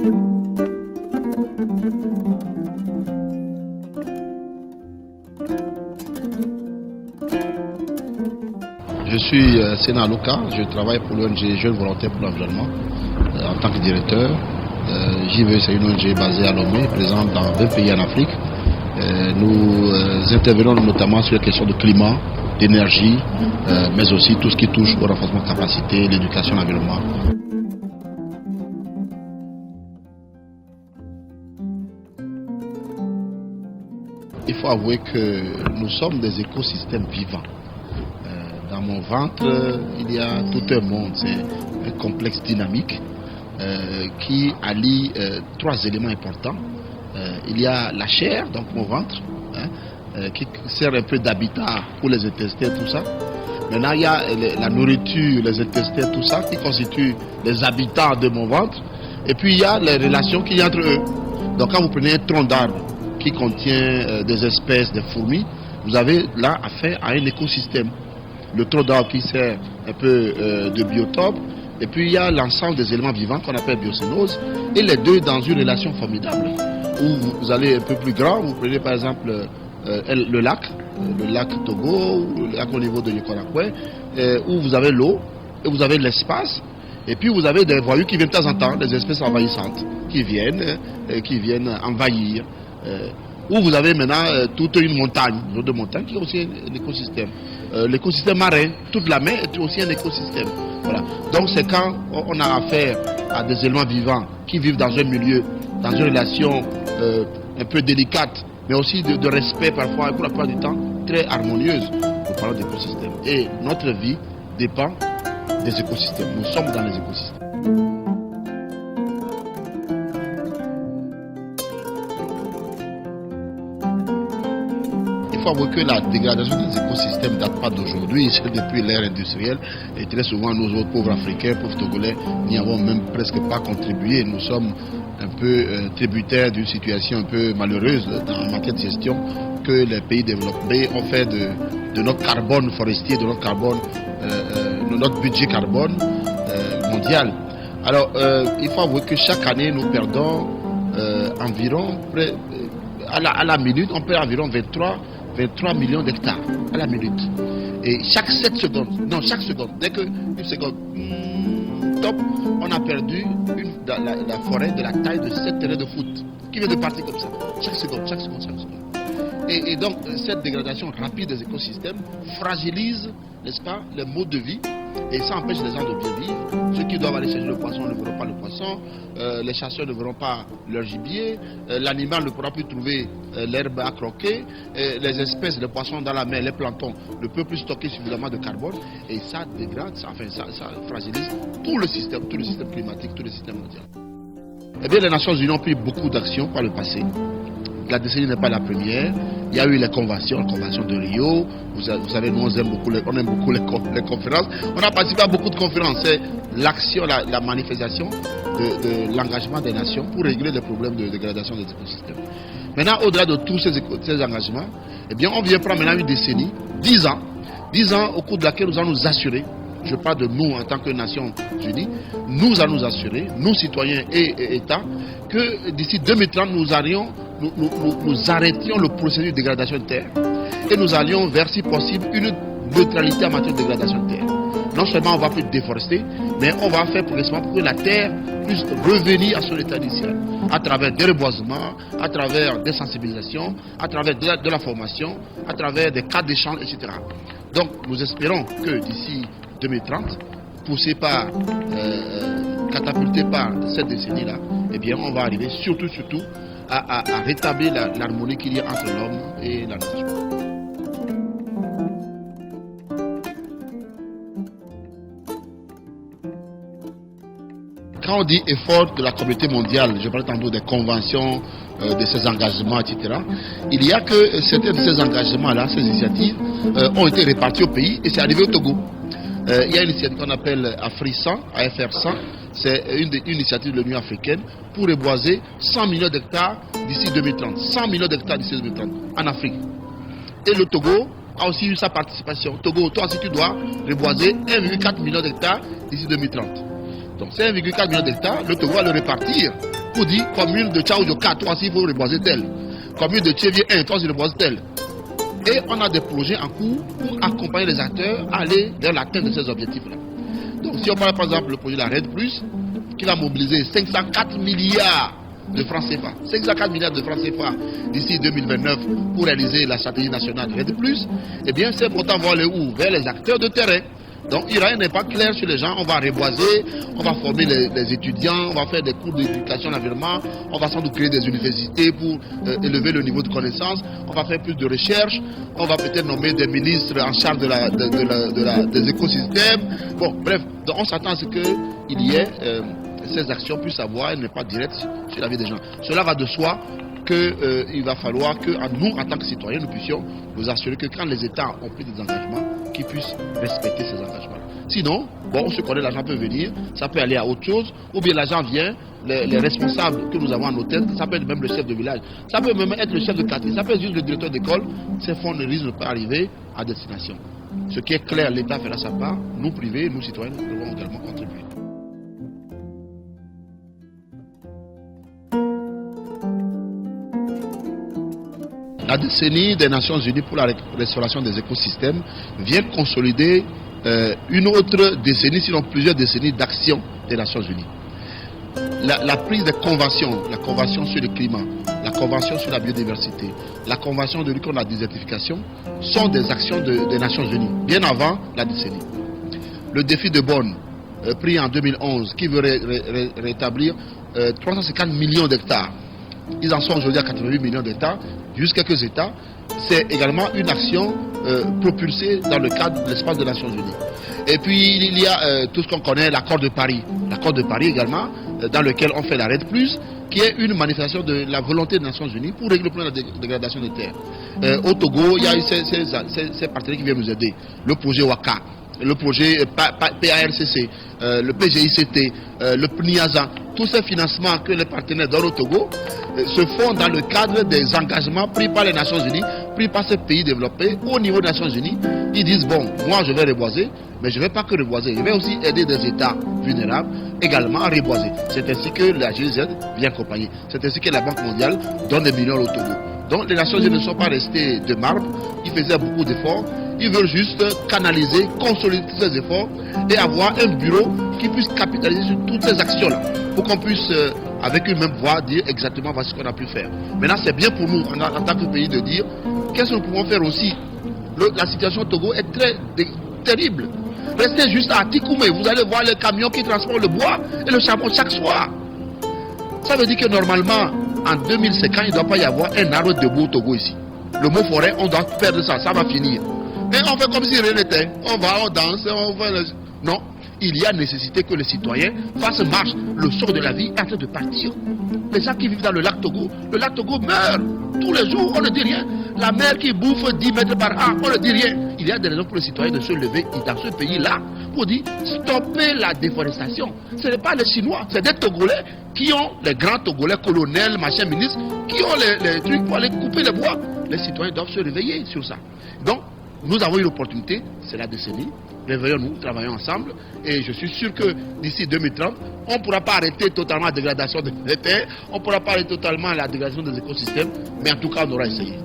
Je suis Sénat Aloka, je travaille pour l'ONG Jeunes Volontaires pour l'Environnement en tant que directeur. JV, c'est une ONG basée à Lomé, présente dans 20 pays en Afrique. Nous intervenons notamment sur les questions de climat, d'énergie, mais aussi tout ce qui touche au renforcement de capacité, l'éducation, l'environnement. Il faut avouer que nous sommes des écosystèmes vivants. Dans mon ventre, il y a tout un monde, c'est un complexe dynamique qui allie trois éléments importants. Il y a la chair, donc mon ventre, qui sert un peu d'habitat pour les intestins, tout ça. Maintenant, il y a la nourriture, les intestins, tout ça, qui constituent les habitants de mon ventre. Et puis, il y a les relations qu'il y a entre eux. Donc, quand vous prenez un tronc d'arbre qui contient des espèces de fourmis, vous avez là affaire à un écosystème. Le tronc d'arbre qui sert un peu de biotope, et puis il y a l'ensemble des éléments vivants qu'on appelle biocénose, et les deux dans une relation formidable, où vous allez un peu plus grand, vous prenez par exemple le lac Togo, ou le lac au niveau de Yekorakwe, où vous avez l'eau, et vous avez l'espace, et puis vous avez des voyous qui viennent de temps en temps, des espèces envahissantes, qui viennent envahir. Où vous avez maintenant toute une montagne, une zone de montagne qui est aussi un écosystème. L'écosystème marin, toute la mer est aussi un écosystème. Voilà. Donc c'est quand on a affaire à des éléments vivants qui vivent dans un milieu, dans une relation un peu délicate, mais aussi de respect parfois, et pour la plupart du temps, très harmonieuse. Nous parlons d'écosystèmes. Et notre vie dépend des écosystèmes. Nous sommes dans les écosystèmes. Il faut avouer que la dégradation des écosystèmes ne date pas d'aujourd'hui, c'est depuis l'ère industrielle. Et très souvent, nous autres pauvres Africains, pauvres Togolais, n'y avons même presque pas contribué. Nous sommes un peu tributaires d'une situation un peu malheureuse en matière de gestion que les pays développés ont fait de notre carbone forestier, de notre carbone, de notre budget carbone mondial. Alors, il faut avouer que chaque année, nous perdons environ, à la minute, on perd environ 23 millions d'hectares à la minute. Et chaque 7 secondes, dès qu'une seconde, top, on a perdu la forêt de la taille de 7 terrains de foot qui vient de partir comme ça. Chaque seconde. Et donc, cette dégradation rapide des écosystèmes fragilise, n'est-ce pas, les modes de vie. Et ça empêche les gens de bien vivre. Ceux qui doivent aller chercher le poisson ne verront pas le poisson. Les chasseurs ne verront pas leur gibier. L'animal ne pourra plus trouver l'herbe à croquer. Les espèces, les poissons dans la mer, les planctons ne peuvent plus stocker suffisamment de carbone. Et ça dégrade, ça fragilise tout le système climatique, tout le système mondial. Eh bien, les Nations Unies ont pris beaucoup d'actions par le passé. La décennie n'est pas la première. Il y a eu les conventions, la convention de Rio. Vous savez, nous, on aime beaucoup les conférences. On a participé à beaucoup de conférences. C'est l'action, la manifestation de l'engagement des nations pour régler les problèmes de dégradation des écosystèmes. Maintenant, au-delà de tous ces engagements, eh bien, on vient prendre maintenant une décennie, 10 ans au cours de laquelle nous allons nous assurer, je parle de nous en tant que Nations Unies, nous allons nous assurer, nous citoyens et États, que d'ici 2030, nous arrêtions le processus de dégradation de terre et nous allions vers, si possible, une neutralité en matière de dégradation de terre. Non seulement on va plus déforester, mais on va faire progressivement pour que la terre puisse revenir à son état initial, à travers des reboisements, à travers des sensibilisations, à travers de la formation, à travers des cadres d'échange, etc. Donc nous espérons que d'ici 2030, poussé par, catapulté par cette décennie-là, eh bien on va arriver surtout à rétablir l'harmonie qu'il y a entre l'homme et la nature. Quand on dit effort de la communauté mondiale, je parle tantôt des conventions, de ces engagements, etc. Il y a que certains de ces engagements-là, ces initiatives, ont été répartis au pays et c'est arrivé au Togo. Il y a une initiative qu'on appelle AFRI100, AFR100, c'est une initiative de l'Union africaine pour reboiser 100 millions d'hectares d'ici 2030. 100 millions d'hectares d'ici 2030 en Afrique. Et le Togo a aussi eu sa participation. Togo, toi aussi tu dois reboiser 1,4 million d'hectares d'ici 2030. Donc c'est 1,4 million d'hectares, le Togo va le répartir pour dire commune de Tchaoudjoka, toi aussi il faut reboiser tel. Commune de Tchévier 1, toi aussi reboiser tel. Et on a des projets en cours pour accompagner les acteurs à aller vers l'atteinte de ces objectifs-là. Donc si on parle par exemple du projet de la RED+, qui va mobiliser 504 milliards de francs CFA, 504 milliards de francs CFA d'ici 2029 pour réaliser la stratégie nationale de RED+, eh bien ces montants vont aller où? Vers les acteurs de terrain. Donc il y aura un impact clair sur les gens, on va reboiser, on va former les étudiants, on va faire des cours d'éducation à l'environnement, on va sans doute créer des universités pour élever le niveau de connaissance, on va faire plus de recherche, on va peut-être nommer des ministres en charge des écosystèmes. Bon, bref, donc on s'attend à ce qu'il y ait ces actions puissent avoir un impact direct sur la vie des gens. Cela va de soi qu'il va falloir que nous, en tant que citoyens, nous puissions nous assurer que quand les États ont pris des engagements, qu'ils puissent respecter ces engagements. Sinon, bon, on se connaît, l'argent peut venir, ça peut aller à autre chose, ou bien l'argent vient, les responsables que nous avons en nos têtes, ça peut être même le chef de village, ça peut même être le chef de quartier, ça peut être juste le directeur d'école, ces fonds ne risquent de pas arriver à destination. Ce qui est clair, l'État fera sa part, nous privés, nous citoyens, nous devons également contribuer. La décennie des Nations Unies pour la restauration des écosystèmes vient consolider une autre décennie, sinon plusieurs décennies d'action des Nations Unies. La prise des conventions, la convention sur le climat, la convention sur la biodiversité, la convention de lutte contre la désertification sont des actions des Nations Unies, bien avant la décennie. Le défi de Bonn, pris en 2011, qui veut rétablir 350 millions d'hectares. Ils en sont aujourd'hui à 88 millions d'hectares, juste quelques États. C'est également une action propulsée dans le cadre de l'espace des Nations Unies. Et puis il y a tout ce qu'on connaît, l'accord de Paris. L'accord de Paris également, dans lequel on fait la RED+, qui est une manifestation de la volonté des Nations Unies pour régler le problème de la dégradation des terres. Au Togo, il y a eu ces partenaires qui viennent nous aider. Le projet WACA, le projet PARCC, le PGICT, le PNIAZA, tous ces financements que les partenaires donnent au Togo se font dans le cadre des engagements pris par les Nations Unies, pris par ces pays développés au niveau des Nations Unies. Ils disent, bon, moi je vais reboiser, mais je ne vais pas que reboiser, je vais aussi aider des États vulnérables également à reboiser. C'est ainsi que la GIZ vient accompagner. C'est ainsi que la Banque mondiale donne des millions au Togo. Donc les Nations Unies ne sont pas restées de marbre, ils faisaient beaucoup d'efforts. Ils veulent juste canaliser, consolider tous ces efforts et avoir un bureau qui puisse capitaliser sur toutes ces actions-là pour qu'on puisse, avec une même voix, dire exactement voici ce qu'on a pu faire. Maintenant, c'est bien pour nous, en tant que pays, de dire qu'est-ce que nous pouvons faire aussi. La situation au Togo est très terrible. Restez juste à Tikoumé, vous allez voir les camions qui transportent le bois et le charbon chaque soir. Ça veut dire que normalement, en 2050, il ne doit pas y avoir un arbre debout au Togo ici. Le mot forêt, on doit perdre ça, ça va finir. Mais on fait comme si rien n'était. On va, on danse, on fait... Non, il y a nécessité que les citoyens fassent marche. Le sort de la vie est en train de partir. Les gens qui vivent dans le lac Togo meurt. Tous les jours, on ne dit rien. La mer qui bouffe 10 mètres par an, on ne dit rien. Il y a des raisons pour les citoyens de se lever dans ce pays-là pour dire stopper la déforestation. Ce n'est pas les Chinois, c'est des Togolais qui ont, les grands Togolais, colonels, machin, ministres, qui ont les trucs pour aller couper les bois. Les citoyens doivent se réveiller sur ça. Donc, nous avons une opportunité, c'est la décennie. Réveillons-nous, travaillons ensemble. Et je suis sûr que d'ici 2030, on ne pourra pas arrêter totalement la dégradation des terres, on ne pourra pas arrêter totalement la dégradation des écosystèmes, mais en tout cas, on aura essayé.